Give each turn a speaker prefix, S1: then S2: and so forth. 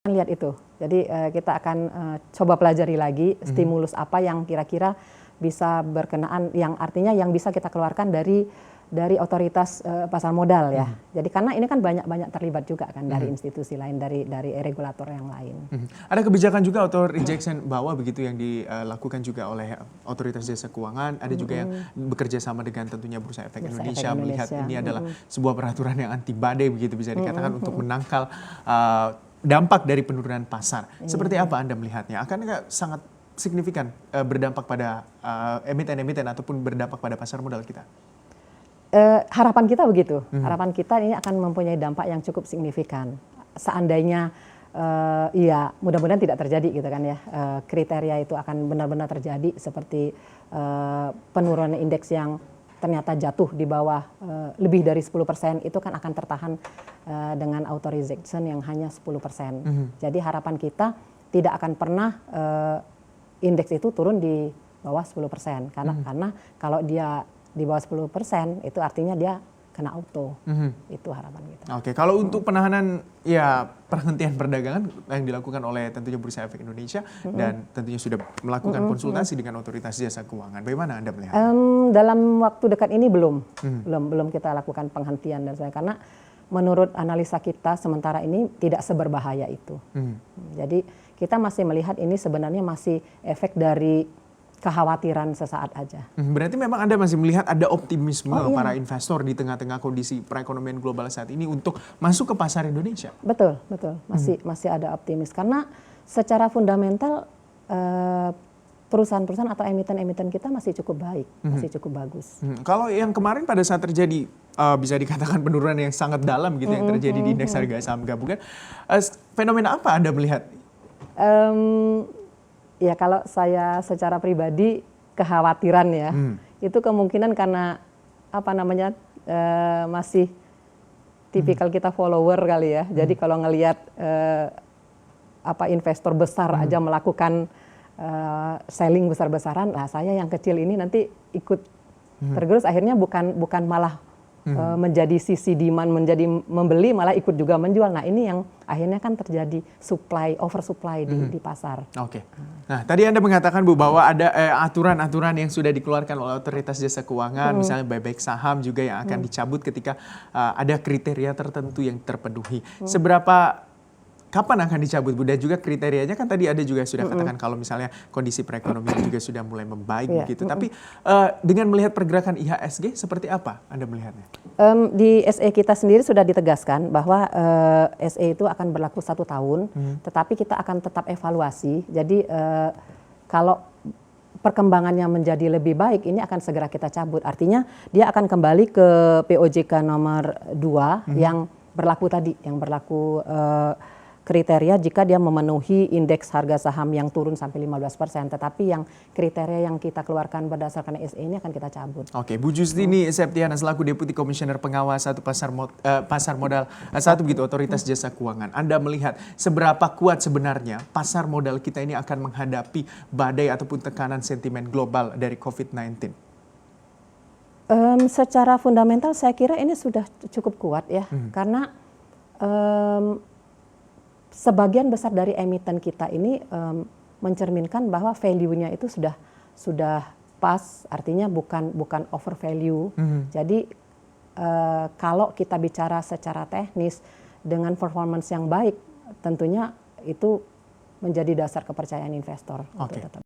S1: Lihat itu. Jadi kita akan coba pelajari lagi stimulus apa yang kira-kira bisa berkenaan, yang artinya yang bisa kita keluarkan dari otoritas pasar modal ya. Jadi karena ini kan banyak terlibat juga kan dari institusi lain, dari regulator yang lain.
S2: Ada kebijakan juga auto rejection bawah begitu yang dilakukan juga oleh otoritas jasa keuangan. Ada juga yang bekerja sama dengan tentunya Bursa Efek Indonesia melihat ini adalah sebuah peraturan yang anti badai begitu bisa dikatakan untuk menangkal dampak dari penurunan pasar. Seperti apa Anda melihatnya? Akankah sangat signifikan berdampak pada emiten-emiten ataupun berdampak pada pasar modal kita?
S1: Harapan kita begitu. Harapan kita ini akan mempunyai dampak yang cukup signifikan. Seandainya ya mudah-mudahan tidak terjadi gitu kan ya. Kriteria itu akan benar-benar terjadi seperti penurunan indeks yang ternyata jatuh di bawah lebih dari 10%, itu kan akan tertahan dengan auto rejection yang hanya 10%. Jadi harapan kita tidak akan pernah indeks itu turun di bawah 10%. Karena kalau dia di bawah 10% itu artinya dia kena auto. Itu harapan kita.
S2: Oke, kalau untuk penahanan ya penghentian perdagangan yang dilakukan oleh tentunya Bursa Efek Indonesia dan tentunya sudah melakukan konsultasi dengan otoritas jasa keuangan. Bagaimana Anda melihat?
S1: Dalam waktu dekat ini belum kita lakukan penghentian dan sebagainya, karena menurut analisa kita sementara ini tidak seberbahaya itu. Jadi kita masih melihat ini sebenarnya masih efek dari kekhawatiran sesaat aja.
S2: Berarti memang Anda masih melihat ada optimisme para investor di tengah-tengah kondisi perekonomian global saat ini untuk masuk ke pasar Indonesia?
S1: Betul. Masih ada optimis. Karena secara fundamental perusahaan-perusahaan atau emiten-emiten kita masih cukup baik, masih cukup bagus.
S2: Kalau yang kemarin pada saat terjadi bisa dikatakan penurunan yang sangat dalam gitu yang terjadi di indeks harga saham gabungan, fenomena apa Anda melihat?
S1: Ya kalau saya secara pribadi kekhawatiran ya, itu kemungkinan karena apa namanya masih tipikal kita follower kali ya. Jadi kalau ngelihat investor besar aja melakukan selling besar-besaran, lah saya yang kecil ini nanti ikut tergerus, akhirnya bukan malah menjadi sisi demand, menjadi membeli, malah ikut juga menjual. Nah ini yang akhirnya kan terjadi oversupply di pasar.
S2: Oke. Nah tadi Anda mengatakan Bu bahwa ada aturan-aturan yang sudah dikeluarkan oleh otoritas jasa keuangan, misalnya buyback saham juga yang akan dicabut ketika ada kriteria tertentu yang terpenuhi. Kapan akan dicabut Bu? Dan juga kriterianya kan tadi ada juga sudah katakan kalau misalnya kondisi perekonomian juga sudah mulai membaik begitu. Tapi dengan melihat pergerakan IHSG seperti apa Anda melihatnya?
S1: Di SE kita sendiri sudah ditegaskan bahwa SE itu akan berlaku 1 tahun, tetapi kita akan tetap evaluasi. Jadi kalau perkembangannya menjadi lebih baik, ini akan segera kita cabut. Artinya dia akan kembali ke POJK nomor 2 yang berlaku tadi, yang berlaku kriteria jika dia memenuhi indeks harga saham yang turun sampai 15%, tetapi yang kriteria yang kita keluarkan berdasarkan SE ini akan kita cabut.
S2: Oke, Bu Justini Septiana selaku Deputi Komisioner Pengawas Pasar Modal begitu Otoritas Jasa Keuangan. Anda melihat seberapa kuat sebenarnya pasar modal kita ini akan menghadapi badai ataupun tekanan sentimen global dari COVID-19?
S1: Secara fundamental saya kira ini sudah cukup kuat ya, karena sebagian besar dari emiten kita ini mencerminkan bahwa value-nya itu sudah pas, artinya bukan over value. Jadi kalau kita bicara secara teknis dengan performance yang baik, tentunya itu menjadi dasar kepercayaan investor untuk tetap.